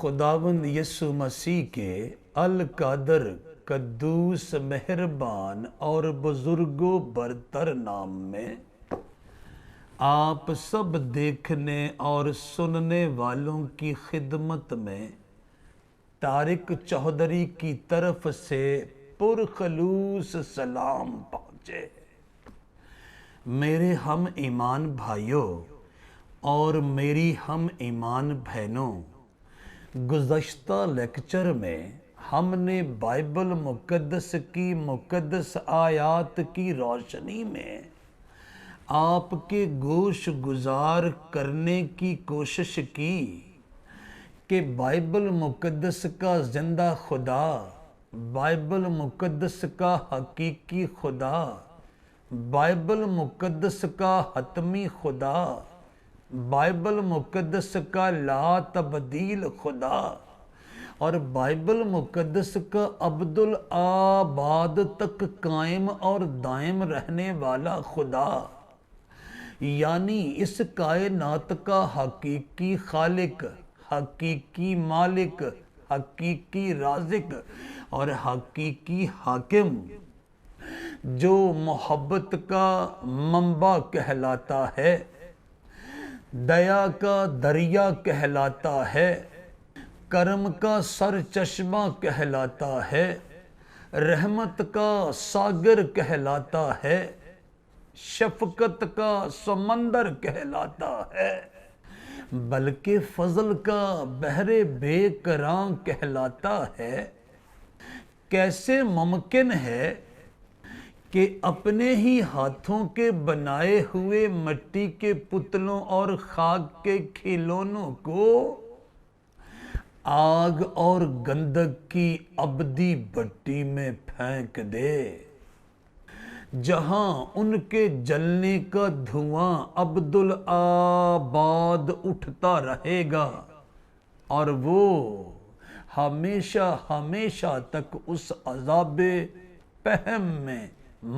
خداوند یسوع مسیح کے القادر قدوس مہربان اور بزرگوں برتر نام میں آپ سب دیکھنے اور سننے والوں کی خدمت میں طارق چودھری کی طرف سے پرخلوص سلام پہنچے۔ میرے ہم ایمان بھائیوں اور میری ہم ایمان بہنوں، گزشتہ لیکچر میں ہم نے بائبل مقدس کی مقدس آیات کی روشنی میں آپ کے گوش گزار کرنے کی کوشش کی کہ بائبل مقدس کا زندہ خدا، بائبل مقدس کا حقیقی خدا، بائبل مقدس کا حتمی خدا، بائبل مقدس کا لا تبدیل خدا اور بائبل مقدس کا ابدالآباد تک قائم اور دائم رہنے والا خدا، یعنی اس کائنات کا حقیقی خالق، حقیقی مالک، حقیقی رازق اور حقیقی حاکم، جو محبت کا منبع کہلاتا ہے، دیا کا دریا کہلاتا ہے، کرم کا سر چشمہ کہلاتا ہے، رحمت کا ساگر کہلاتا ہے، شفقت کا سمندر کہلاتا ہے، بلکہ فضل کا بحر بے کراں کہلاتا ہے۔ کیسے ممکن ہے کہ اپنے ہی ہاتھوں کے بنائے ہوئے مٹی کے پتلوں اور خاک کے کھلونوں کو آگ اور گندھک کی ابدی بھٹی میں پھینک دے، جہاں ان کے جلنے کا دھواں ابدالآباد اٹھتا رہے گا اور وہ ہمیشہ ہمیشہ تک اس عذاب پہم میں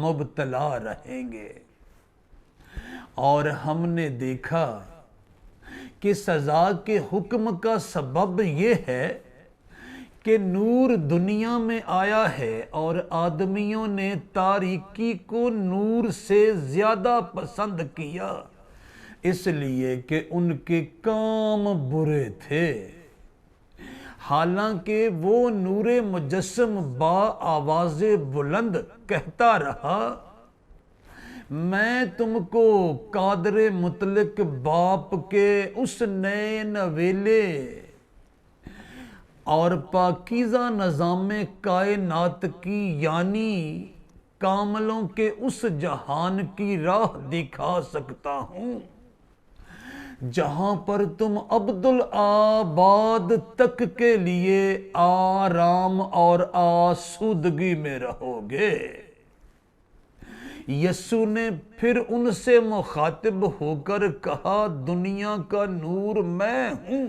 مبتلا رہیں گے۔ اور ہم نے دیکھا کہ سزا کے حکم کا سبب یہ ہے کہ نور دنیا میں آیا ہے اور آدمیوں نے تاریکی کو نور سے زیادہ پسند کیا، اس لیے کہ ان کے کام برے تھے، حالانکہ وہ نور مجسم با آواز بلند کہتا رہا، میں تم کو قادر مطلق باپ کے اس نئے نویلے اور پاکیزہ نظام کائنات کی یعنی کاملوں کے اس جہان کی راہ دکھا سکتا ہوں جہاں پر تم ابدالآباد تک کے لیے آرام اور آسودگی میں رہو گے۔ یسوع نے پھر ان سے مخاطب ہو کر کہا، دنیا کا نور میں ہوں،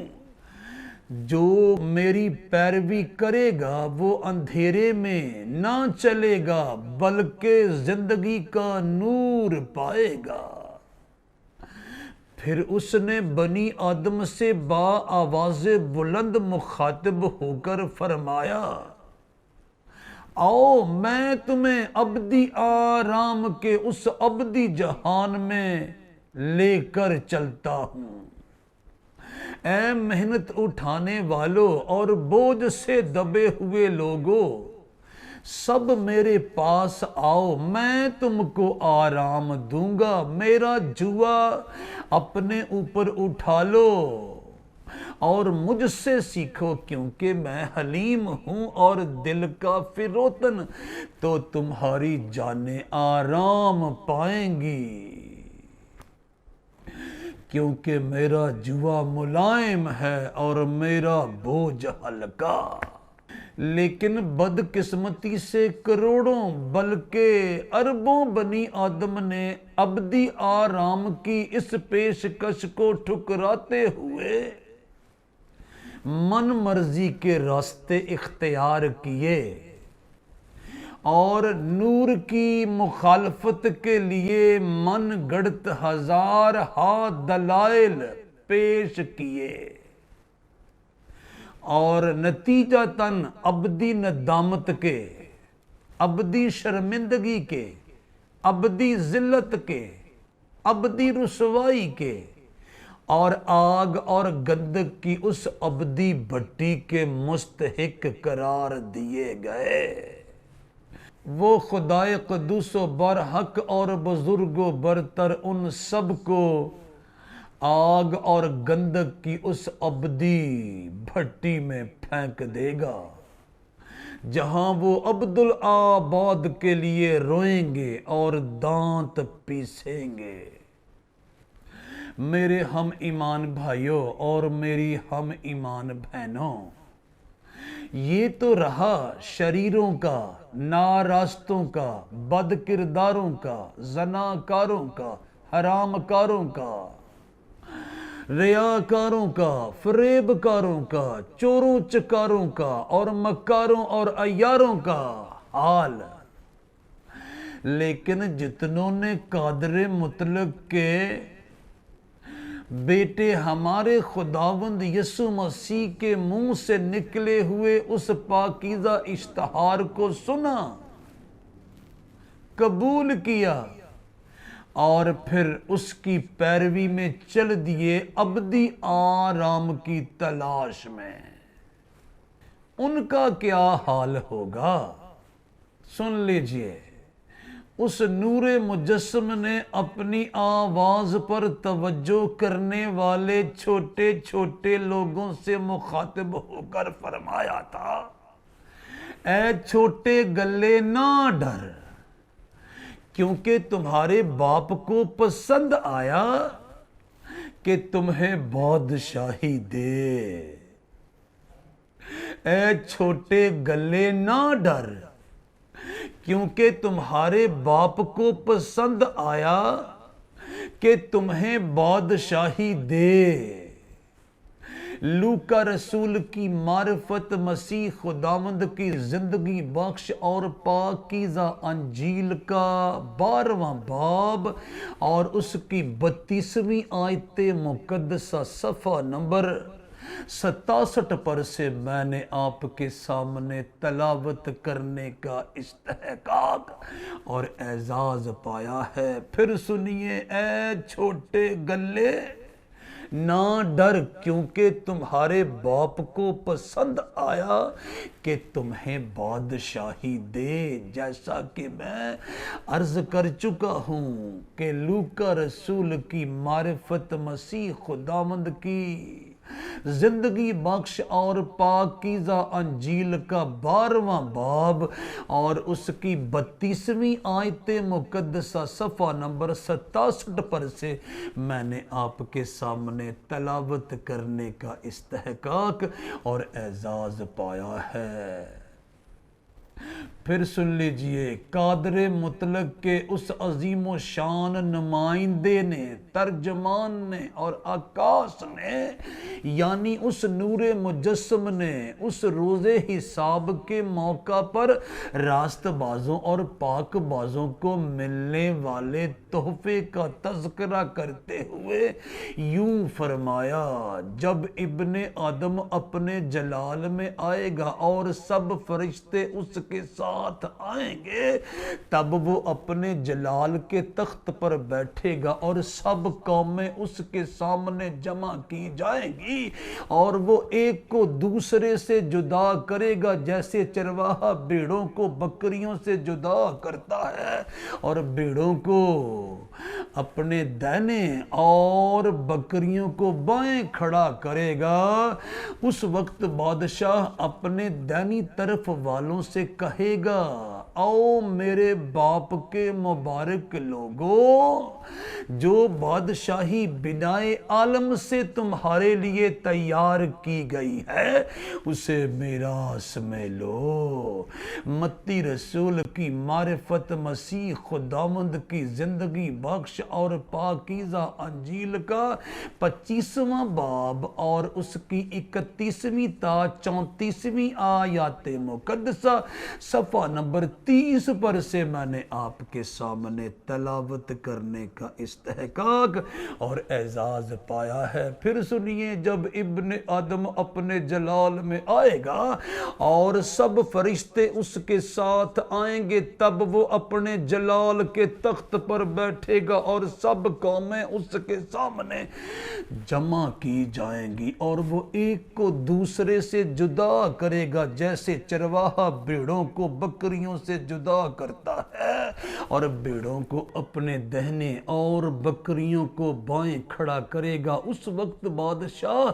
جو میری پیروی کرے گا وہ اندھیرے میں نہ چلے گا بلکہ زندگی کا نور پائے گا۔ پھر اس نے بنی آدم سے با آواز بلند مخاطب ہو کر فرمایا، آؤ میں تمہیں ابدی آرام کے اس ابدی جہان میں لے کر چلتا ہوں۔ اے محنت اٹھانے والوں اور بوجھ سے دبے ہوئے لوگوں، سب میرے پاس آؤ، میں تم کو آرام دوں گا۔ میرا جوا اپنے اوپر اٹھا لو اور مجھ سے سیکھو، کیونکہ میں حلیم ہوں اور دل کا فروتن، تو تمہاری جانیں آرام پائیں گی، کیونکہ میرا جوا ملائم ہے اور میرا بوجھ ہلکا۔ لیکن بدقسمتی سے کروڑوں بلکہ اربوں بنی آدم نے ابدی آرام کی اس پیشکش کو ٹھکراتے ہوئے من مرضی کے راستے اختیار کیے اور نور کی مخالفت کے لیے من گڑت ہزارہا دلائل پیش کیے اور نتیجتاً ابدی ندامت کے، ابدی شرمندگی کے، ابدی ذلت کے، ابدی رسوائی کے، اور آگ اور گندک کی اس ابدی بھٹی کے مستحق قرار دیے گئے۔ وہ خدائے قدوس و برحق اور بزرگ و برتر ان سب کو آگ اور گندک کی اس ابدی بھٹی میں پھینک دے گا، جہاں وہ عبدالآباد کے لیے روئیں گے اور دانت پیسیں گے۔ میرے ہم ایمان بھائیوں اور میری ہم ایمان بہنوں، یہ تو رہا شریروں کا، ناراستوں کا، بد کرداروں کا، زناکاروں کا، حرام کاروں کا، ریاکاروں کا، فریب کاروں کا، چوروں چکاروں کا اور مکاروں اور عیاروں کا حال۔ لیکن جتنوں نے قادر مطلق کے بیٹے ہمارے خداوند یسوع مسیح کے منہ سے نکلے ہوئے اس پاکیزہ اشتہار کو سنا، قبول کیا اور پھر اس کی پیروی میں چل دیے ابدی آرام کی تلاش میں، ان کا کیا حال ہوگا؟ سن لیجئے، اس نور مجسم نے اپنی آواز پر توجہ کرنے والے چھوٹے چھوٹے لوگوں سے مخاطب ہو کر فرمایا تھا، اے چھوٹے گلے نہ ڈر، کیونکہ تمہارے باپ کو پسند آیا کہ تمہیں بادشاہی دے۔ اے چھوٹے گلے نہ ڈر، کیونکہ تمہارے باپ کو پسند آیا کہ تمہیں بادشاہی دے۔ لوکا رسول کی معرفت مسیح خداوند کی زندگی بخش اور پاکیزہ انجیل کا 12واں باب اور اس کی 32ویں آیت مقدسہ صفحہ نمبر 67 پر سے میں نے آپ کے سامنے تلاوت کرنے کا استحقاق اور اعزاز پایا ہے۔ پھر سنیے، اے چھوٹے گلے نہ ڈر، کیونکہ تمہارے باپ کو پسند آیا کہ تمہیں بادشاہی دے۔ جیسا کہ میں عرض کر چکا ہوں کہ لوکا رسول کی معرفت مسیح خداوند کی زندگی بخش اور پاکیزہ انجیل کا 12واں باب اور اس کی 32ویں آیت مقدسہ صفحہ نمبر 67 پر سے میں نے آپ کے سامنے تلاوت کرنے کا استحقاق اور اعزاز پایا ہے۔ پھر سن لیجئے، قادر مطلق کے اس عظیم و شان نمائندے نے، ترجمان نے اور عکاس نے، یعنی اس نور مجسم نے اس روز حساب کے موقع پر راست بازوں اور پاک بازوں کو ملنے والے تحفے کا تذکرہ کرتے ہوئے یوں فرمایا، جب ابن آدم اپنے جلال میں آئے گا اور سب فرشتے اس کے ساتھ آئیں گے، تب وہ اپنے جلال کے تخت پر بیٹھے گا اور سب قومیں اس کے سامنے جمع کی جائیں گی، اور وہ ایک کو دوسرے سے جدا کرے گا جیسے چرواہا بھیڑوں کو بکریوں سے جدا کرتا ہے، اور بھیڑوں کو اپنے دائنے اور بکریوں کو بائیں کھڑا کرے گا۔ اس وقت بادشاہ اپنے دائنی طرف والوں سے کہے گا، آؤ میرے باپ کے مبارک لوگوں، جو بادشاہی بنائے عالم سے تمہارے لیے تیار کی گئی ہے، اسے میراث میں لو۔ متی رسول کی معرفت مسیح خداوند کی زندگی بخش اور پاکیزہ انجیل کا 25واں باب اور اس کی 31ویں تا 34ویں آیات مقدسہ صفحہ نمبر 30 پر سے میں نے آپ کے سامنے تلاوت کرنے کا استحقاق اور اعزاز پایا ہے۔ پھر سنیے، جب ابن آدم اپنے جلال میں آئے گا اور سب فرشتے اس کے ساتھ آئیں گے، تب وہ اپنے جلال کے تخت پر بیٹھے گا اور سب قومیں اس کے سامنے جمع کی جائیں گی، اور وہ ایک کو دوسرے سے جدا کرے گا، جیسے چرواہا بھیڑوں کو بکریوں سے جدا کرتا ہے، اور بھیڑوں کو اپنے دہنے اور بکریوں کو بائیں کھڑا کرے گا۔ اس وقت بادشاہ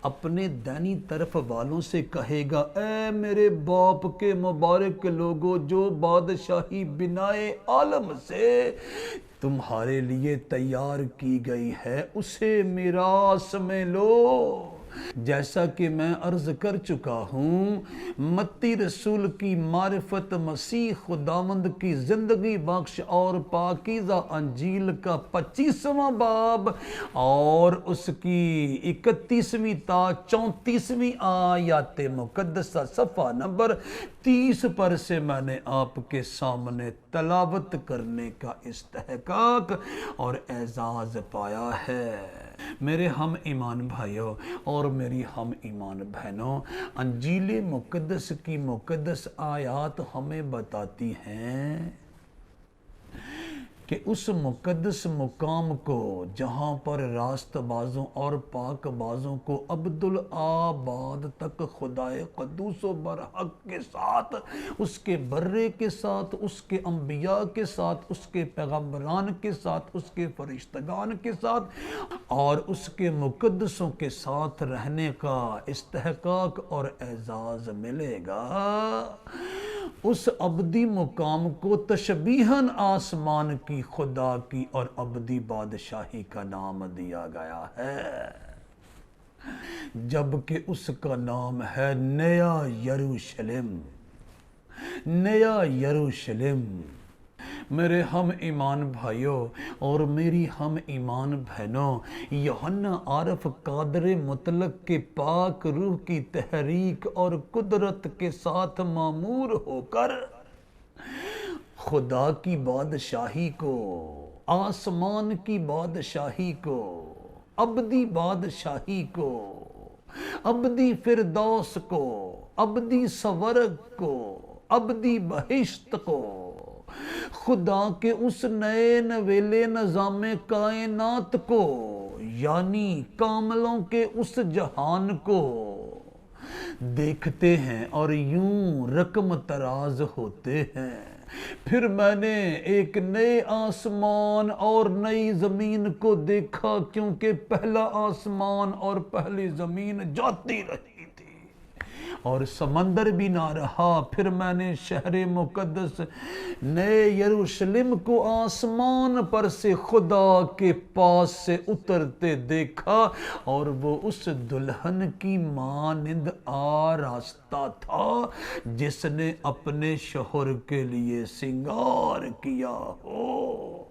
اپنے دائنی طرف والوں سے کہے گا، اے میرے باپ کے مبارک لوگو، جو بادشاہی بنائے عالم سے تمہارے لیے تیار کی گئی ہے، اسے میراث میں لو۔ جیسا کہ میں عرض کر چکا ہوں، متی رسول کی معرفت، مسیح خداوند کی زندگی بخش اور پاکیزہ انجیل کا 25واں باب اور اس کی 31ویں تا 34ویں آیات مقدسہ صفحہ نمبر 30 پر سے میں نے آپ کے سامنے تلاوت کرنے کا استحقاق اور اعزاز پایا ہے۔ میرے ہم ایمان بھائیوں اور میری ہم ایمان بہنوں، انجیل مقدس کی مقدس آیات ہمیں بتاتی ہیں کہ اس مقدس مقام کو جہاں پر راست بازوں اور پاک بازوں کو عبدالآباد تک خدائے قدوس و برحق کے ساتھ، اس کے برے کے ساتھ، اس کے انبیاء کے ساتھ، اس کے پیغمبران کے ساتھ، اس کے فرشتگان کے ساتھ اور اس کے مقدسوں کے ساتھ رہنے کا استحقاق اور اعزاز ملے گا، اس ابدی مقام کو تشبیہاً آسمان کی خدا کی اور ابدی بادشاہی کا نام دیا گیا ہے، جبکہ اس کا نام ہے نیا یروشلم۔ نیا یروشلم۔ میرے ہم ایمان بھائیوں اور میری ہم ایمان بہنوں، یوحنا عارف قادر مطلق کے پاک روح کی تحریک اور قدرت کے ساتھ معمور ہو کر خدا کی بادشاہی کو، آسمان کی بادشاہی کو، ابدی بادشاہی کو، ابدی فردوس کو، ابدی سورگ کو، ابدی بہشت کو، خدا کے اس نئے نویلے نظام کائنات کو، یعنی کاملوں کے اس جہان کو دیکھتے ہیں اور یوں رقم تراز ہوتے ہیں۔ پھر میں نے ایک نئے آسمان اور نئی زمین کو دیکھا، کیونکہ پہلا آسمان اور پہلی زمین جاتی رہی تھی اور سمندر بھی نہ رہا۔ پھر میں نے شہر مقدس نئے یروشلم کو آسمان پر سے خدا کے پاس سے اترتے دیکھا، اور وہ اس دلہن کی مانند آراستہ تھا جس نے اپنے شوہر کے لیے سنگار کیا ہو۔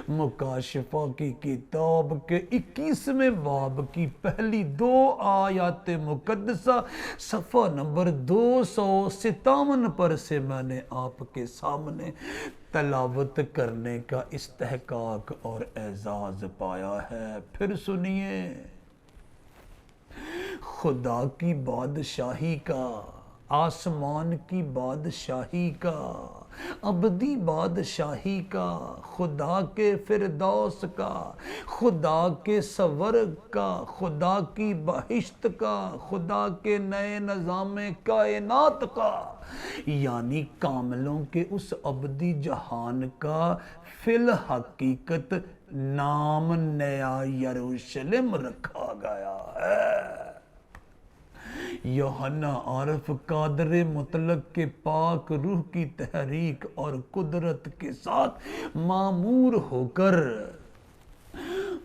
مکاشفہ کی کتاب کے 21ویں باب کی پہلی 2 آیات مقدسہ صفحہ نمبر 257 پر سے میں نے آپ کے سامنے تلاوت کرنے کا استحقاق اور اعزاز پایا ہے۔ پھر سنیے، خدا کی بادشاہی کا، آسمان کی بادشاہی کا، ابدی بادشاہی کا، خدا کے فردوس کا، خدا کے سورگ کا، خدا کی بہشت کا، خدا کے نئے نظام کائنات کا، یعنی کاملوں کے اس ابدی جہان کا فی الحقیقت نام نیا یروشلم رکھا گیا ہے۔ یوحنا عارف قادر مطلق کے پاک روح کی تحریک اور قدرت کے ساتھ معمور ہو کر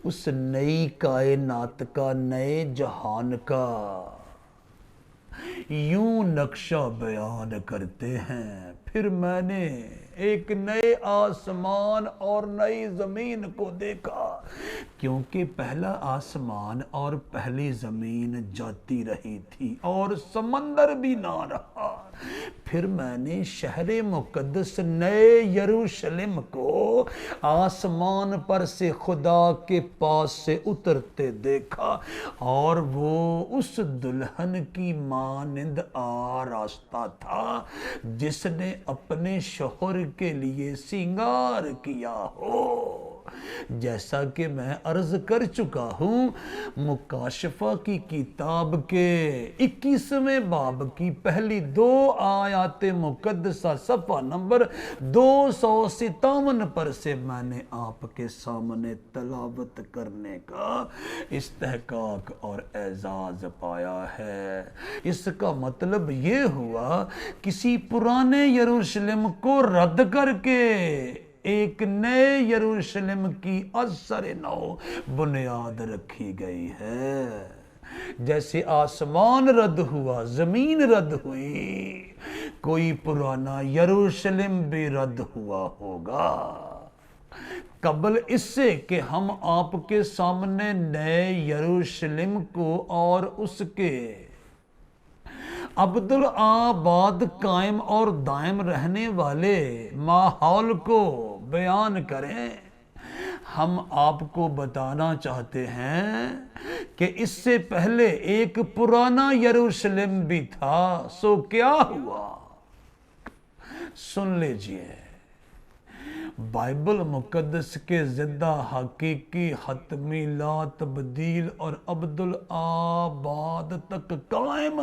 اس نئی کائنات کا، نئے جہان کا یوں نقشہ بیان کرتے ہیں۔ پھر میں نے ایک نئے آسمان اور نئی زمین کو دیکھا، کیونکہ پہلا آسمان اور پہلی زمین جاتی رہی تھی اور سمندر بھی نہ رہا۔ پھر میں نے شہر مقدس نئے یروشلم کو آسمان پر سے خدا کے پاس سے اترتے دیکھا، اور وہ اس دلہن کی مانند آراستہ تھا جس نے اپنے شوہر کے لیے سنگار کیا ہو۔ جیسا کہ میں عرض کر چکا ہوں، مکاشفہ کی کتاب کے 21ویں باب کی پہلی 2 آیات مقدسہ صفحہ نمبر 257 پر سے میں نے آپ کے سامنے تلاوت کرنے کا استحقاق اور اعزاز پایا ہے۔ اس کا مطلب یہ ہوا، کسی پرانے یروشلم کو رد کر کے ایک نئے یروشلم کی ازسر نو بنیاد رکھی گئی ہے۔ جیسے آسمان رد ہوا، زمین رد ہوئی، کوئی پرانا یروشلم بھی رد ہوا ہوگا۔ قبل اس سے کہ ہم آپ کے سامنے نئے یروشلم کو اور اس کے عبدالآباد قائم اور دائم رہنے والے ماحول کو بیان کریں، ہم آپ کو بتانا چاہتے ہیں کہ اس سے پہلے ایک پرانا یروشلم بھی تھا۔ سو کیا ہوا؟ سن لیجئے، بائبل مقدس کے زندہ حقیقی حتمی لا تبدیل اور عبدالآباد تک قائم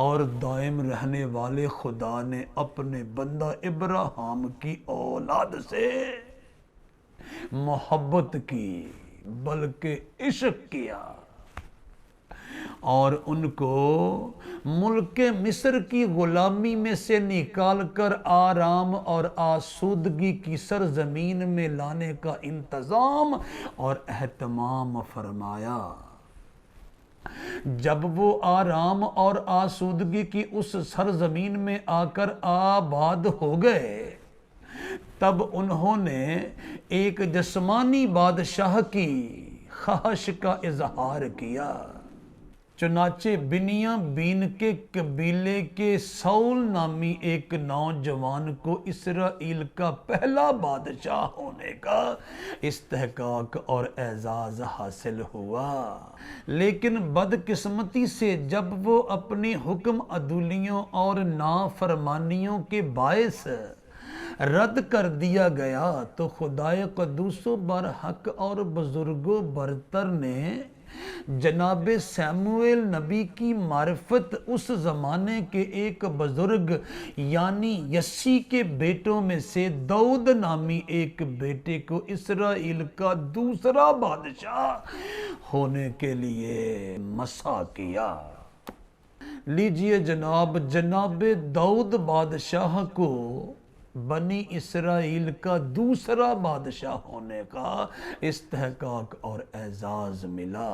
اور دائم رہنے والے خدا نے اپنے بندہ ابراہیم کی اولاد سے محبت کی، بلکہ عشق کیا، اور ان کو ملک مصر کی غلامی میں سے نکال کر آرام اور آسودگی کی سرزمین میں لانے کا انتظام اور اہتمام فرمایا۔ جب وہ آرام اور آسودگی کی اس سرزمین میں آ کر آباد ہو گئے، تب انہوں نے ایک جسمانی بادشاہ کی خواہش کا اظہار کیا۔ چنانچہ بنیامین کے قبیلے کے ساؤل نامی ایک نوجوان کو اسرائیل کا پہلا بادشاہ ہونے کا استحقاق اور اعزاز حاصل ہوا۔ لیکن بدقسمتی سے جب وہ اپنی حکم عدولیوں اور نافرمانیوں کے باعث رد کر دیا گیا، تو خدائے قدوس و برحق اور بزرگ و برتر نے جناب سیموئیل نبی کی معرفت اس زمانے کے ایک بزرگ یعنی یسی کے بیٹوں میں سے داؤد نامی ایک بیٹے کو اسرائیل کا دوسرا بادشاہ ہونے کے لیے مسا کیا۔ لیجئے جناب داؤد بادشاہ کو بنی اسرائیل کا دوسرا بادشاہ ہونے کا استحقاق اور اعزاز ملا۔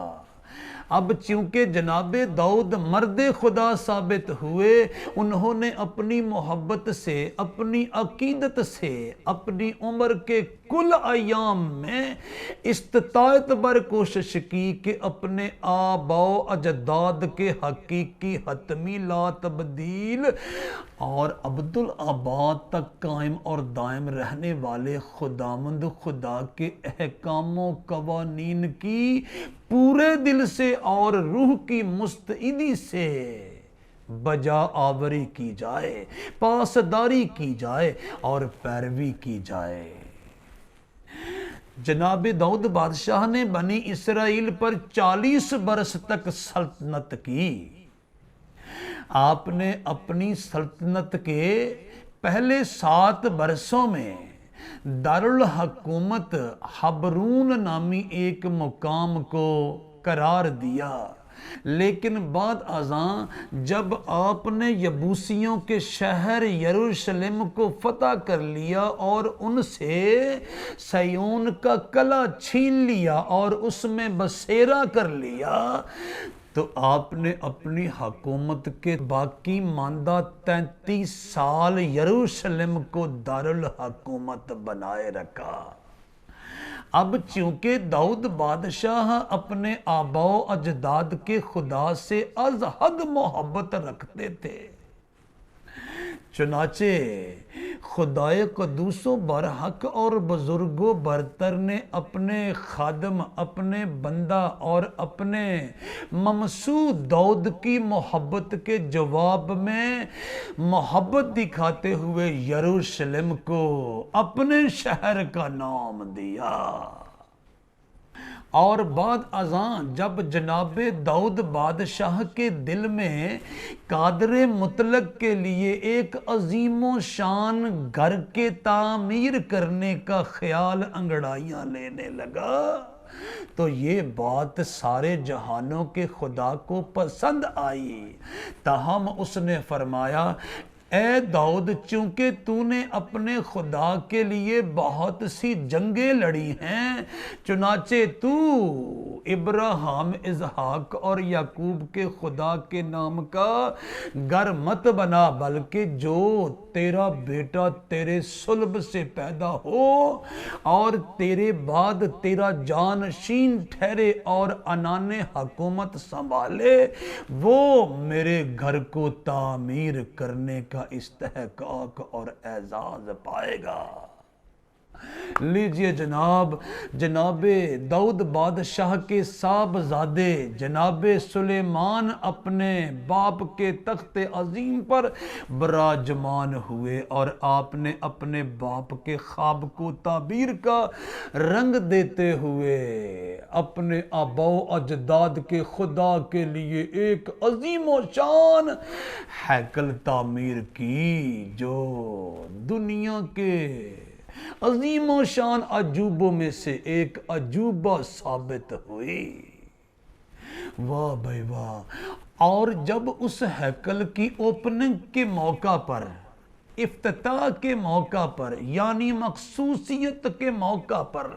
اب چونکہ جناب داؤد مرد خدا ثابت ہوئے، انہوں نے اپنی محبت سے، اپنی عقیدت سے، اپنی عمر کے کل ایام میں استطاعت بر کوشش کی کہ اپنے آباء و اجداد کے حقیقی حتمی لا تبدیل اور عبدالآباد تک قائم اور دائم رہنے والے خداوند خدا کے احکام و قوانین کی پورے دل سے اور روح کی مستعدی سے بجا آوری کی جائے، پاسداری کی جائے اور پیروی کی جائے۔ جناب داؤد بادشاہ نے بنی اسرائیل پر 40 برس تک سلطنت کی۔ آپ نے اپنی سلطنت کے پہلے 7 برسوں میں دارالحکومت حبرون نامی ایک مقام کو قرار دیا، لیکن بعد ازاں جب آپ نے یبوسیوں کے شہر یروشلم کو فتح کر لیا اور ان سے سیون کا قلعہ چھین لیا اور اس میں بسیرا کر لیا، تو آپ نے اپنی حکومت کے باقی ماندہ 33 سال یروشلم کو دارالحکومت بنائے رکھا۔ اب چونکہ داؤد بادشاہ اپنے آباء و اجداد کے خدا سے از حد محبت رکھتے تھے، چنانچہ خدائے قدوس و برحق اور بزرگ و برتر نے اپنے خادم، اپنے بندہ اور اپنے ممسو داؤد کی محبت کے جواب میں محبت دکھاتے ہوئے یروشلم کو اپنے شہر کا نام دیا۔ اور بعد ازاں جب جناب داؤد بادشاہ کے دل میں قادر مطلق کے لیے ایک عظیم و شان گھر کے تعمیر کرنے کا خیال انگڑائیاں لینے لگا تو یہ بات سارے جہانوں کے خدا کو پسند آئی، تاہم اس نے فرمایا اے داؤد، چونکہ تو نے اپنے خدا کے لیے بہت سی جنگیں لڑی ہیں، چنانچہ تو ابراہیم، اسحاق اور یعقوب کے خدا کے نام کا گھر مت بنا، بلکہ جو تیرا بیٹا تیرے صلب سے پیدا ہو اور تیرے بعد تیرا جانشین ٹھہرے اور عنان حکومت سنبھالے، وہ میرے گھر کو تعمیر کرنے کا استحقاق اور اعزاز پائے گا۔ لیجئے جناب داؤد بادشاہ کے صاحبزادے جناب سلیمان اپنے باپ کے تخت عظیم پر براجمان ہوئے، اور آپ نے اپنے باپ کے خواب کو تعبیر کا رنگ دیتے ہوئے اپنے آباء و اجداد کے خدا کے لیے ایک عظیم و شان ہیکل تعمیر کی، جو دنیا کے عظیم و شان عجوبوں میں سے ایک عجوبہ ثابت ہوئی۔ واہ بھائی واہ! اور جب اس ہیکل کی اوپننگ کے موقع پر، افتتاح کے موقع پر، یعنی مخصوصیت کے موقع پر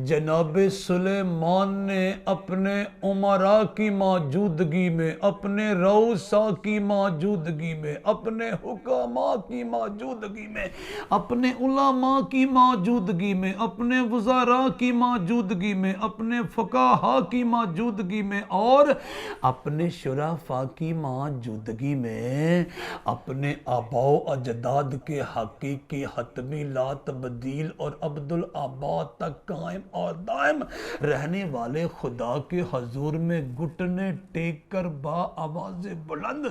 جناب سلیمان نے اپنے امراء کی موجودگی میں، اپنے رؤساء کی موجودگی میں، اپنے حکماء کی موجودگی میں، اپنے علماء کی موجودگی میں، اپنے وزراء کی موجودگی میں، اپنے فقہاء کی موجودگی میں اور اپنے شرفاء کی موجودگی میں اپنے آباء و اجداد کے حقیقی حتمی لا تبدیل اور عبدالآباد تک قائم اور دائم رہنے والے خدا کے حضور میں گھٹنے ٹیک کر با آواز بلند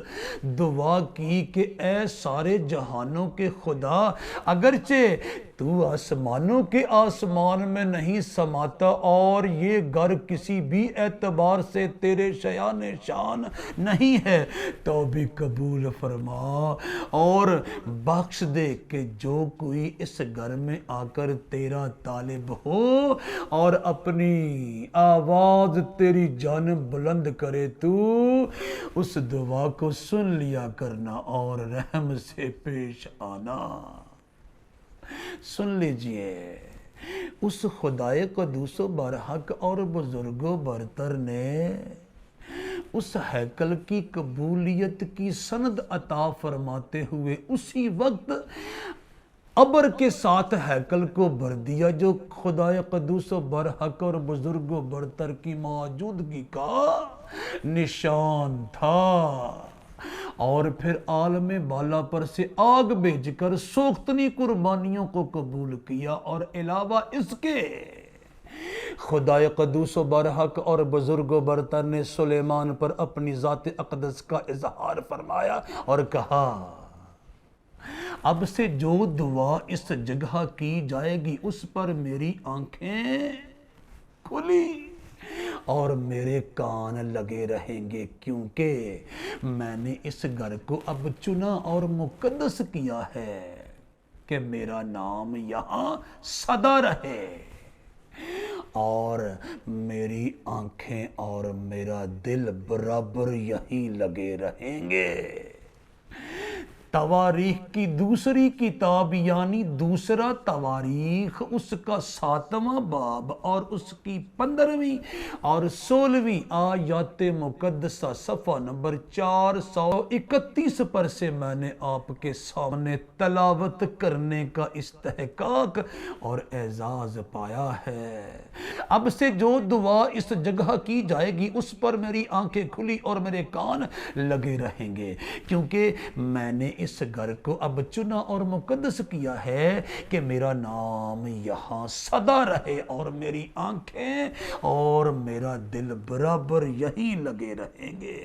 دعا کی کہ اے سارے جہانوں کے خدا، اگرچہ تو آسمانوں کے آسمان میں نہیں سماتا اور یہ گھر کسی بھی اعتبار سے تیرے شایان شان نہیں ہے، تو بھی قبول فرما اور بخش دے کہ جو کوئی اس گھر میں آ کر تیرا طالب ہو اور اپنی آواز تیری جانب بلند کرے، تو اس دعا کو سن لیا کرنا اور رحم سے پیش آنا۔ سن لیجئے، اس خدائے قدوس و برحق اور بزرگ و برتر نے اس ہیکل کی قبولیت کی سند عطا فرماتے ہوئے اسی وقت ابر کے ساتھ ہیکل کو بھر دیا جو خدائے قدوس و برحق اور بزرگ و برتر کی موجودگی کا نشان تھا، اور پھر عالم بالا پر سے آگ بھیج کر سوختنی قربانیوں کو قبول کیا، اور علاوہ اس کے خدائے قدوس و برحق اور بزرگ و برتر نے سلیمان پر اپنی ذات اقدس کا اظہار فرمایا اور کہا اب سے جو دعا اس جگہ کی جائے گی اس پر میری آنکھیں کھلی اور میرے کان لگے رہیں گے، کیونکہ میں نے اس گھر کو اب چنا اور مقدس کیا ہے کہ میرا نام یہاں سدا رہے، اور میری آنکھیں اور میرا دل برابر یہیں لگے رہیں گے۔ تواریخ کی دوسری کتاب یعنی دوسرا تواریخ اس کا 7واں باب اور اس کی 15ویں اور 16ویں آیات مقدسہ صفحہ نمبر 431 پر سے میں نے آپ کے سامنے تلاوت کرنے کا استحقاق اور اعزاز پایا ہے۔ اب سے جو دعا اس جگہ کی جائے گی اس پر میری آنکھیں کھلی اور میرے کان لگے رہیں گے، کیونکہ میں نے اس گھر کو اب چنا اور مقدس کیا ہے کہ میرا نام یہاں سدا رہے اور میری آنکھیں اور میرا دل برابر یہیں لگے رہیں گے۔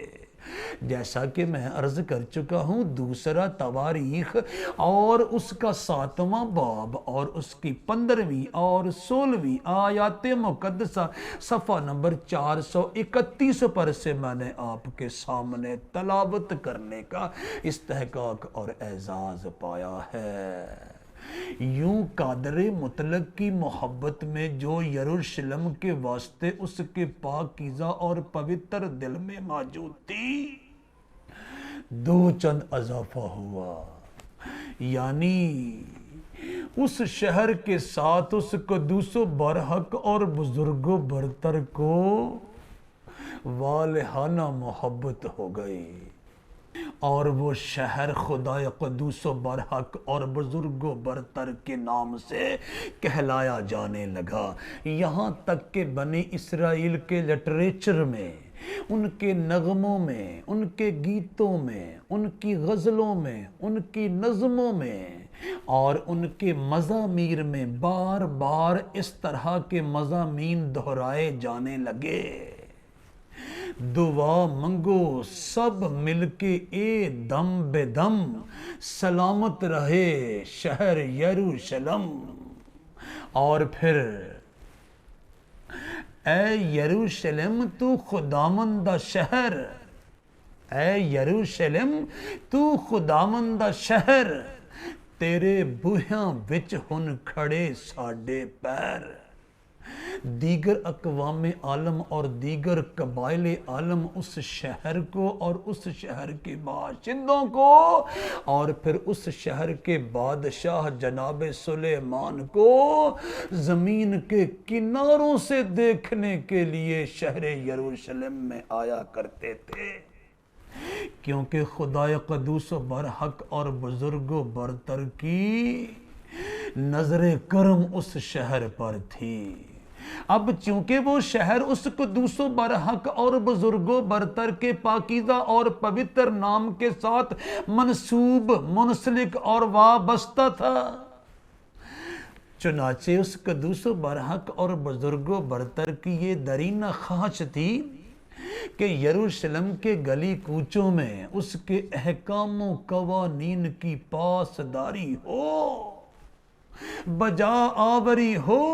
جیسا کہ میں عرض کر چکا ہوں، دوسرا تواریخ اور اس کا 7واں باب اور اس کی 15ویں اور 16ویں آیات مقدسہ صفحہ نمبر 431 پر سے میں نے آپ کے سامنے تلاوت کرنے کا استحقاق اور اعزاز پایا ہے۔ یوں قادر مطلق کی محبت میں جو یروشلم کے واسطے اس کے پاکیزہ اور پوتر دل میں موجود تھی، دو چند اضافہ ہوا، یعنی اس شہر کے ساتھ اس قدوس و برحق اور بزرگ و برتر کو والہانہ محبت ہو گئی، اور وہ شہر خدا قدوس و برحق اور بزرگ و برتر کے نام سے کہلایا جانے لگا۔ یہاں تک کہ بنی اسرائیل کے لٹریچر میں، ان کے نغموں میں، ان کے گیتوں میں، ان کی غزلوں میں، ان کی نظموں میں اور ان کے مزامیر میں بار بار اس طرح کے مضامین دہرائے جانے لگے، دعا منگو سب مل کے اے دم بے دم، سلامت رہے شہر یروشلم۔ اور پھر اے یروشلم تو خداوندہ شہر، اے یروشلم تو خداوندہ شہر، تیرے بوہیاں وچ ہن کھڑے ساڈے پیر۔ دیگر اقوام عالم اور دیگر قبائل عالم اس شہر کو اور اس شہر کے باشندوں کو اور پھر اس شہر کے بادشاہ جناب سلیمان کو زمین کے کناروں سے دیکھنے کے لیے شہر یروشلم میں آیا کرتے تھے، کیونکہ خدا قدوس و برحق اور بزرگ و برتر کی نظر کرم اس شہر پر تھی۔ اب چونکہ وہ شہر اس قدوس و برحق اور بزرگ و برتر کے پاکیزہ اور پوتر نام کے ساتھ منسوب، منسلک اور وابستہ تھا، چنانچہ اس قدوس و برحق اور بزرگ و برتر کی یہ درینہ خواہش تھی کہ یروشلم کے گلی کوچوں میں اس کے احکام و قوانین کی پاسداری ہو، بجا آوری ہو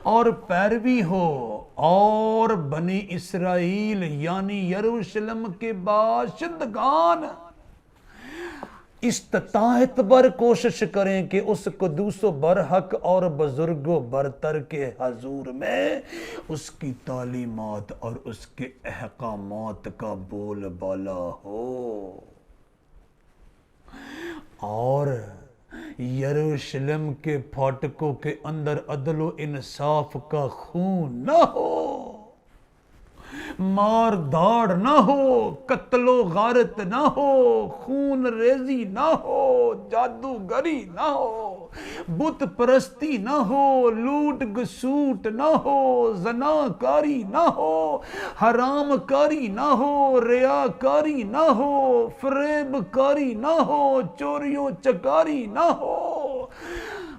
اور پیروی ہو، اور بنی اسرائیل یعنی یروشلم کے باشندگان استطاعت بر کوشش کریں کہ اس قدوس و برحق اور بزرگ و برتر کے حضور میں اس کی تعلیمات اور اس کے احکامات کا بول بالا ہو، اور یروشلم کے پھاٹکوں کے اندر عدل و انصاف کا خون نہ ہو، مار داڑ نہ ہو، قتل و غارت نہ ہو، خون ریزی نہ ہو، جادوگری نہ ہو، بت پرستی نہ ہو، لوٹ گسوٹ نہ ہو، زناکاری نہ ہو، حرام کاری نہ ہو، ریاکاری نہ ہو، فریب کاری نہ ہو، چوری و چکاری نہ ہو،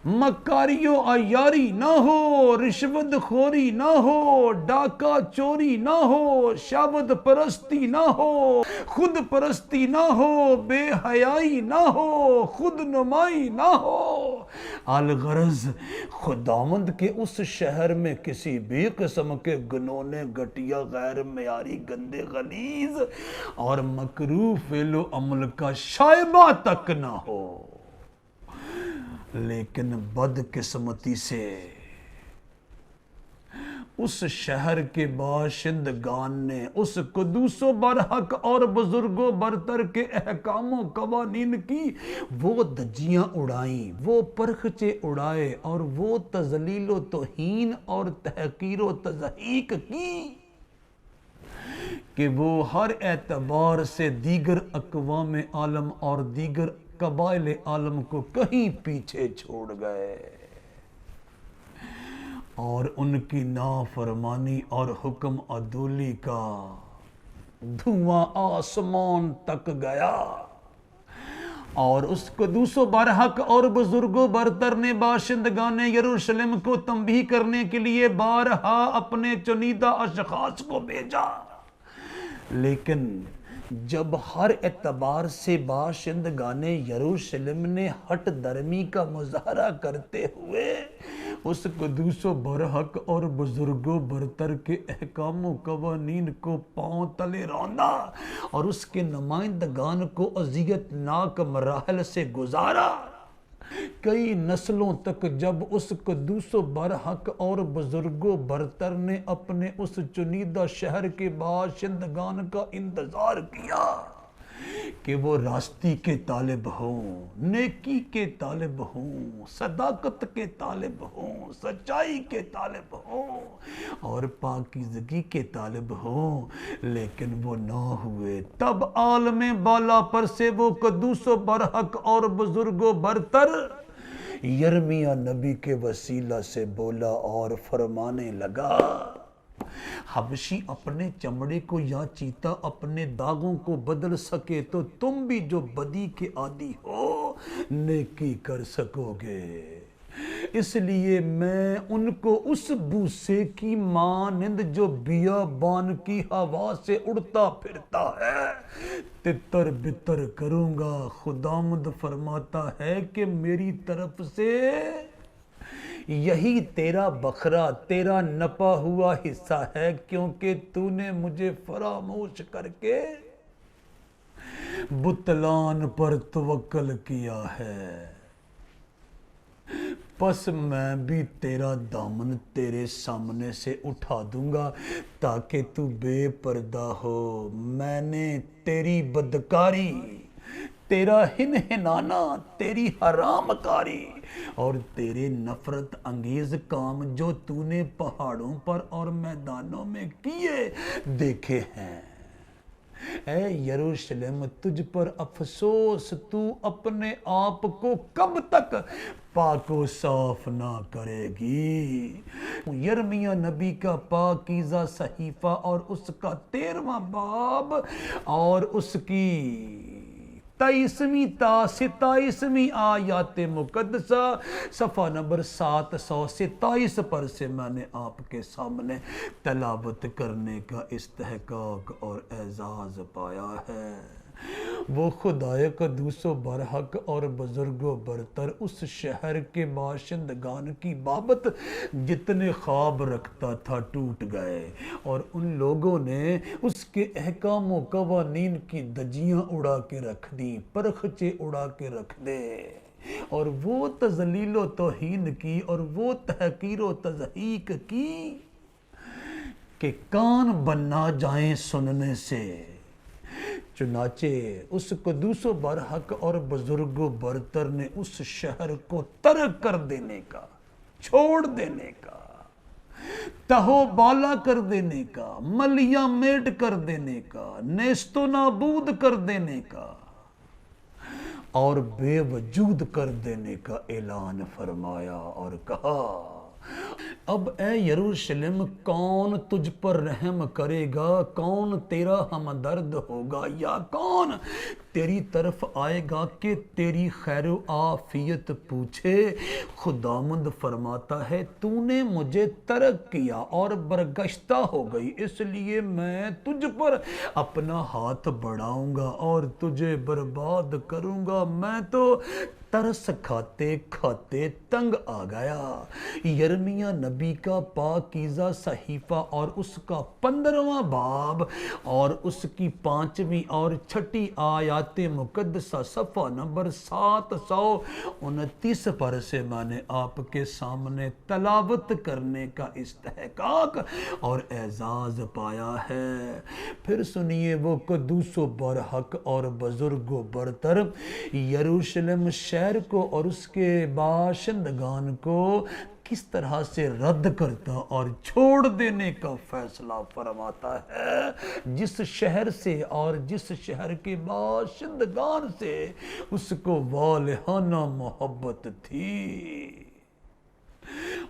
مکاری و عیاری نہ ہو، رشوت خوری نہ ہو، ڈاکہ چوری نہ ہو، شابت پرستی نہ ہو، خود پرستی نہ ہو، بے حیائی نہ ہو، خود نمائی نہ ہو۔ الغرض خداوند کے اس شہر میں کسی بھی قسم کے گنونے، گھٹیا، غیر معیاری، گندے، غلیظ اور مکروہ فعل و عمل کا شائبہ تک نہ ہو، لیکن بدقسمتی سے اس شہر کے باشندگان نے اس قدوس و برحق اور بزرگ و برتر کے احکام و قوانین کی وہ دجیاں اڑائیں، وہ پرخچے اڑائے اور وہ تذلیل و توہین اور تحقیر و تضحیک کی کہ وہ ہر اعتبار سے دیگر اقوام عالم اور دیگر قبائل عالم کو کہیں پیچھے چھوڑ گئے، اور ان کی نافرمانی اور حکم عدولی کا دھواں آسمان تک گیا، اور اس قدوس و برحق اور بزرگوں برتر نے باشندگان یروشلم کو تنبیہ کرنے کے لیے بارہا اپنے چنیدہ اشخاص کو بھیجا، لیکن جب ہر اعتبار سے باشندگان یروشلم نے ہٹ درمی کا مظاہرہ کرتے ہوئے اس قدوس و برحق اور بزرگ و برتر کے احکام و قوانین کو پاؤں تلے روندا اور اس کے نمائندگان کو اذیت ناک مراحل سے گزارا، کئی نسلوں تک جب اس قدوس و برحق اور بزرگ و برتر نے اپنے اس چنیدہ شہر کے باشندگان کا انتظار کیا کہ وہ راستی کے طالب ہوں، نیکی کے طالب ہوں، صداقت کے طالب ہوں، سچائی کے طالب ہوں اور پاکیزگی کے طالب ہوں، لیکن وہ نہ ہوئے، تب عالم بالا پر سے وہ قدوس و برحق اور بزرگ و برتر یرمیہ نبی کے وسیلہ سے بولا اور فرمانے لگا، حبشی اپنے چمڑے کو یا چیتا اپنے داغوں کو بدل سکے تو تم بھی جو بدی کے عادی ہو نیکی کر سکو گے، اس لیے میں ان کو اس بوسے کی مانند جو بیابان کی ہوا سے اڑتا پھرتا ہے تتر بتر کروں گا۔ خداوند فرماتا ہے کہ میری طرف سے یہی تیرا بکھرا، تیرا نپا ہوا حصہ ہے، کیونکہ تو نے مجھے فراموش کر کے بتلان پر توکل کیا ہے، پس میں بھی تیرا دامن تیرے سامنے سے اٹھا دوں گا تاکہ تو بے پردہ ہو۔ میں نے تیری بدکاری، تیرا ہنہنانا، تیری حرام کاری اور تیرے نفرت انگیز کام جو تو نے پہاڑوں پر اور میدانوں میں کیے دیکھے ہیں۔ اے یروشلم تجھ پر افسوس، تو اپنے آپ کو کب تک پاک و صاف نہ کرے گی۔ یرمیہ نبی کا پاکیزہ صحیفہ اور اس کا 13واں باب اور اس کی 23ویں تا 27ویں آیات مقدسہ صفحہ نمبر 727 پر سے میں نے آپ کے سامنے تلاوت کرنے کا استحقاق اور اعزاز پایا ہے۔ وہ خدائے قدوس و برحق اور بزرگ و برتر اس شہر کے باشندگان کی بابت جتنے خواب رکھتا تھا ٹوٹ گئے اور ان لوگوں نے اس کے احکام و قوانین کی دجیاں اڑا کے رکھ دیں، پرخچے اڑا کے رکھ دے اور وہ تذلیل و توہین کی اور وہ تحقیر و تضحیک کی کہ کان بننا جائیں سننے سے۔ چنانچہ اس قدوس و برحق اور بزرگ و برتر نے اس شہر کو ترک کر دینے کا، چھوڑ دینے کا، تہو بالا کر دینے کا، ملیہ میٹ کر دینے کا، نیست و نابود کر دینے کا اور بے وجود کر دینے کا اعلان فرمایا اور کہا، اب اے یروشلم کون تجھ پر رحم کرے گا، کون تیرا ہمدرد ہوگا یا کون تیری طرف آئے گا کہ تیری خیر و عافیت پوچھے؟ خداوند فرماتا ہے تو نے مجھے ترک کیا اور برگشتہ ہو گئی، اس لیے میں تجھ پر اپنا ہاتھ بڑھاؤں گا اور تجھے برباد کروں گا۔ میں تو ترس کھاتے کھاتے تنگ آ گیا۔ یرمیہ نبی کا پاکیزہ صحیفہ اور اس کا 15واں باب اور اس کی 5ویں اور 6 آیات مقدسہ صفحہ نمبر 729 پر سے میں نے آپ کے سامنے تلاوت کرنے کا استحقاق اور اعزاز پایا ہے۔ پھر سنیے وہ قدوس و برحق اور بزرگ و برتر یروشلم شہر کو اور اس کے باشندگان کو کس طرح سے رد کرتا اور چھوڑ دینے کا فیصلہ فرماتا ہے، جس شہر سے اور جس شہر کے باشندگان سے اس کو والہانہ محبت تھی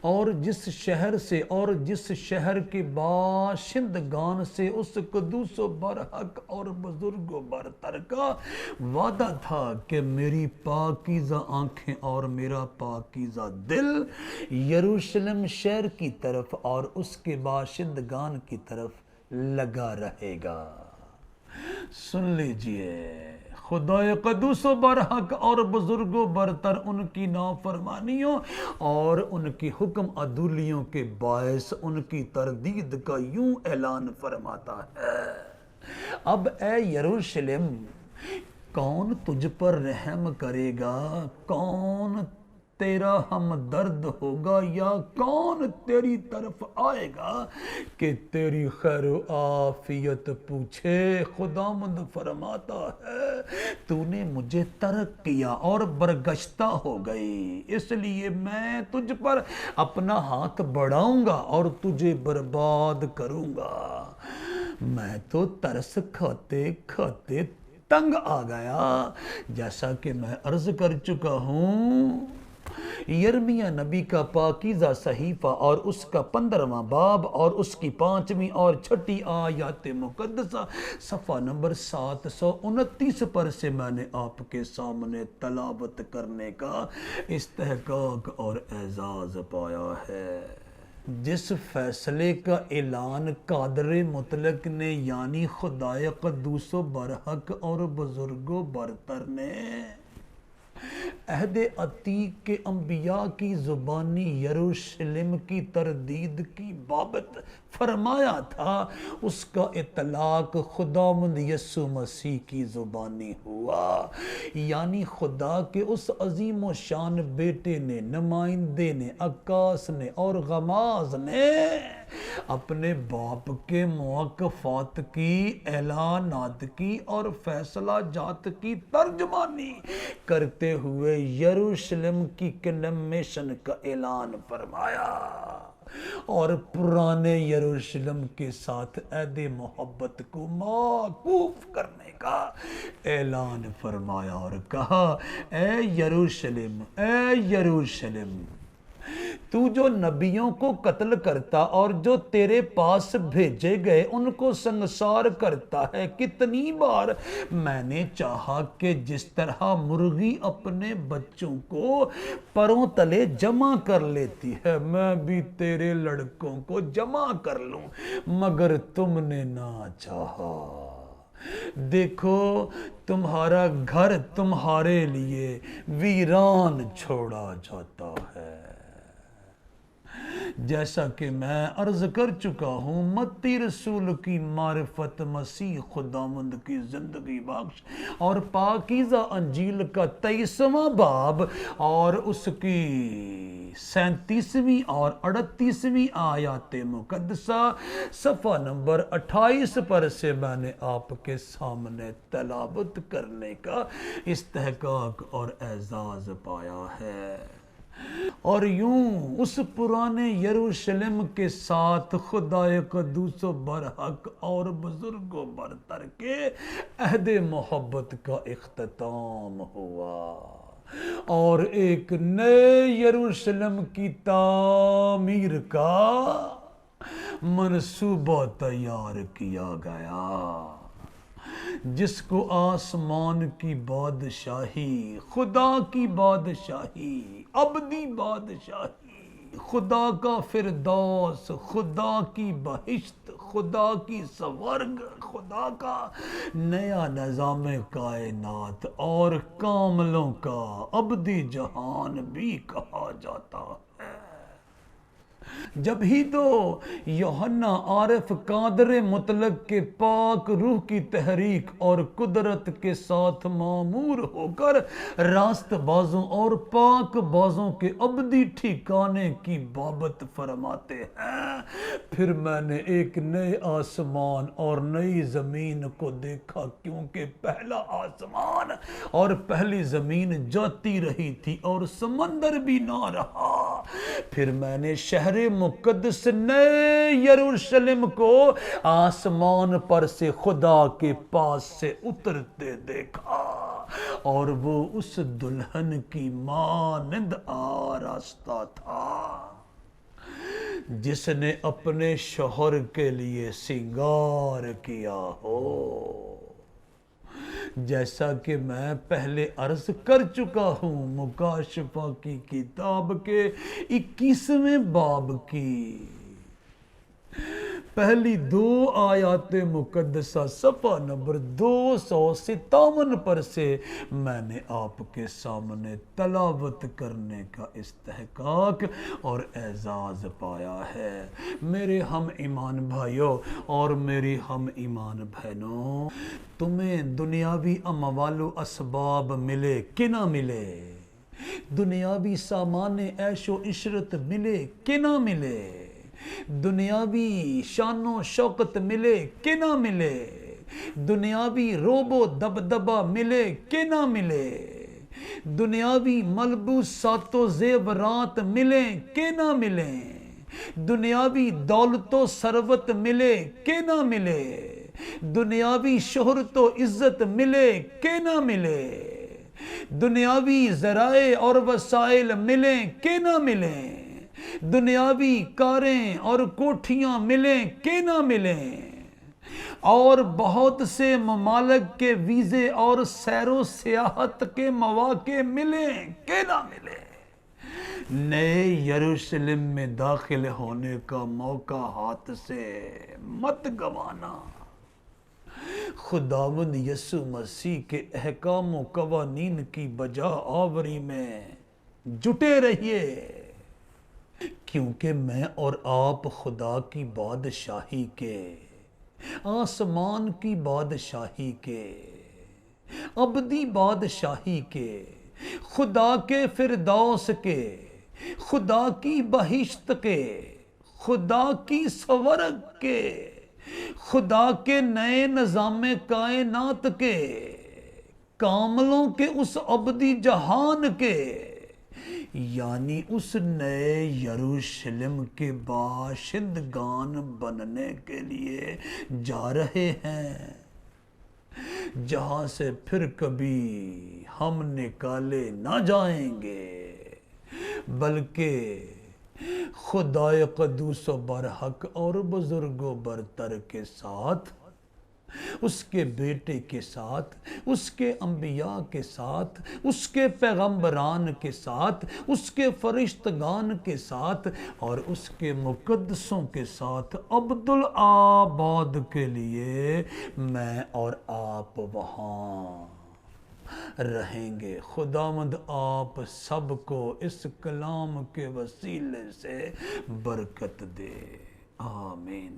اور جس شہر سے اور جس شہر کے باشندگان سے اس قدوس و برحق اور بزرگ و برتر کا وعدہ تھا کہ میری پاکیزہ آنکھیں اور میرا پاکیزہ دل یروشلم شہر کی طرف اور اس کے باشندگان کی طرف لگا رہے گا۔ سن لیجئے، خدائے قدوس و برحق اور بزرگ و برتر ان کی نافرمانیوں اور ان کی حکم عدولیوں کے باعث ان کی تردید کا یوں اعلان فرماتا ہے، اب اے یروشلم، کون تجھ پر رحم کرے گا؟ کون تیرا ہمدرد ہوگا یا کون تیری طرف آئے گا کہ تیری خیر و عافیت پوچھے؟ خداوند فرماتا ہے تو نے مجھے ترک کیا اور برگشتہ ہو گئی، اس لیے میں تجھ پر اپنا ہاتھ بڑھاؤں گا اور تجھے برباد کروں گا۔ میں تو ترس کھاتے کھاتے تنگ آ گیا، جیسا کہ میں عرض کر چکا ہوں۔ یرمیہ نبی کا پاکیزہ صحیفہ اور اس کا 15واں باب اور اس کی 5ویں اور 6 آیات مقدسہ صفحہ نمبر 729 پر سے میں نے آپ کے سامنے تلاوت کرنے کا استحقاق اور اعزاز پایا ہے۔ جس فیصلے کا اعلان قادر مطلق نے یعنی خدائے قدوس و برحق اور بزرگ و برتر نے عہد عتیق کے انبیاء کی زبانی یروشلم کی تردید کی بابت فرمایا تھا، اس کا اطلاق خداوند یسوع مسیح کی زبانی ہوا، یعنی خدا کے اس عظیم و شان بیٹے نے، نمائندے نے، عکاس نے اور غماز نے اپنے باپ کے موقفات کی، اعلانات کی اور فیصلہ جات کی ترجمانی کرتے ہوئے یروشلم کی کنڈمنیشن کا اعلان فرمایا اور پرانے یروشلم کے ساتھ عہد محبت کو موقوف کرنے کا اعلان فرمایا اور کہا، اے یروشلم، اے یروشلم، تو جو نبیوں کو قتل کرتا اور جو تیرے پاس بھیجے گئے ان کو سنگسار کرتا ہے، کتنی بار میں نے چاہا کہ جس طرح مرغی اپنے بچوں کو پروں تلے جمع کر لیتی ہے، میں بھی تیرے لڑکوں کو جمع کر لوں، مگر تم نے نہ چاہا۔ دیکھو تمہارا گھر تمہارے لیے ویران چھوڑا جاتا ہے۔ جیسا کہ میں عرض کر چکا ہوں، متی رسول کی معرفت مسیح خداوند کی زندگی بخش اور پاکیزہ انجیل کا 23واں باب اور اس کی 37ویں اور 38ویں آیات مقدسہ صفحہ نمبر 28 پر سے میں نے آپ کے سامنے تلاوت کرنے کا استحقاق اور اعزاز پایا ہے۔ اور یوں اس پرانے یروشلم کے ساتھ خدائے قدوس و برحق اور بزرگ و برتر کے عہد محبت کا اختتام ہوا اور ایک نئے یروشلم کی تعمیر کا منصوبہ تیار کیا گیا، جس کو آسمان کی بادشاہی، خدا کی بادشاہی، ابدی بادشاہی، خدا کا فردوس، خدا کی بہشت، خدا کی سورگ، خدا کا نیا نظام کائنات اور کاملوں کا ابدی جہان بھی کہا جاتا ہے۔ جب ہی تو یوحنا عارف قادر مطلق کے پاک روح کی تحریک اور قدرت کے ساتھ معمور ہو کر راست بازوں اور پاک بازوں کے ابدی ٹھکانے کی بابت فرماتے ہیں، پھر میں نے ایک نئے آسمان اور نئی زمین کو دیکھا، کیونکہ پہلا آسمان اور پہلی زمین جاتی رہی تھی اور سمندر بھی نہ رہا۔ پھر میں نے شہر مقدس نئے یروشلم کو آسمان پر سے خدا کے پاس سے اترتے دیکھا اور وہ اس دلہن کی مانند آراستہ تھا جس نے اپنے شوہر کے لیے سنگار کیا ہو، جیسا کہ میں پہلے عرض کر چکا ہوں مکاشفہ کی کتاب کے 21ویں باب کی پہلی 2 آیات مقدسہ صفحہ نمبر 257 پر سے میں نے آپ کے سامنے تلاوت کرنے کا استحقاق اور اعزاز پایا ہے۔ میرے ہم ایمان بھائیوں اور میری ہم ایمان بہنوں، تمہیں دنیاوی اموال و اسباب ملے کہ نہ ملے، دنیاوی سامان عیش و عشرت ملے کہ نہ ملے، دنیاوی شان و شوکت ملے کہ نہ ملے، دنیاوی روب و دبدبہ ملے کہ نہ ملے، دنیاوی ملبوسات و زیورات ملیں کہ نہ ملیں، دنیاوی دولت و ثروت ملے کہ نہ ملے، دنیاوی شہرت و عزت ملے کہ نہ ملے، دنیاوی ذرائع اور وسائل ملیں کہ نہ ملیں، دنیاوی کاریں اور کوٹھیاں ملیں کہ نہ ملیں، اور بہت سے ممالک کے ویزے اور سیر و سیاحت کے مواقع ملیں کہ نہ ملیں، نئے یروشلم میں داخل ہونے کا موقع ہاتھ سے مت گوانا۔ خداوند یسوع مسیح کے احکام و قوانین کی بجا آوری میں جٹے رہیے، کیونکہ میں اور آپ خدا کی بادشاہی کے، آسمان کی بادشاہی کے، ابدی بادشاہی کے، خدا کے فردوس کے، خدا کی بہشت کے، خدا کی سورگ کے، خدا کے نئے نظام کائنات کے، کاملوں کے اس ابدی جہان کے، یعنی اس نئے یروشلم کے باشندگان بننے کے لیے جا رہے ہیں، جہاں سے پھر کبھی ہم نکالے نہ جائیں گے، بلکہ خدائے قدوس و برحق اور بزرگ و برتر کے ساتھ، اس کے بیٹے کے ساتھ، اس کے انبیاء کے ساتھ، اس کے پیغمبران کے ساتھ، اس کے فرشتگان کے ساتھ اور اس کے مقدسوں کے ساتھ عبدالآباد کے لیے میں اور آپ وہاں رہیں گے۔ خداوند آپ سب کو اس کلام کے وسیلے سے برکت دے، آمین۔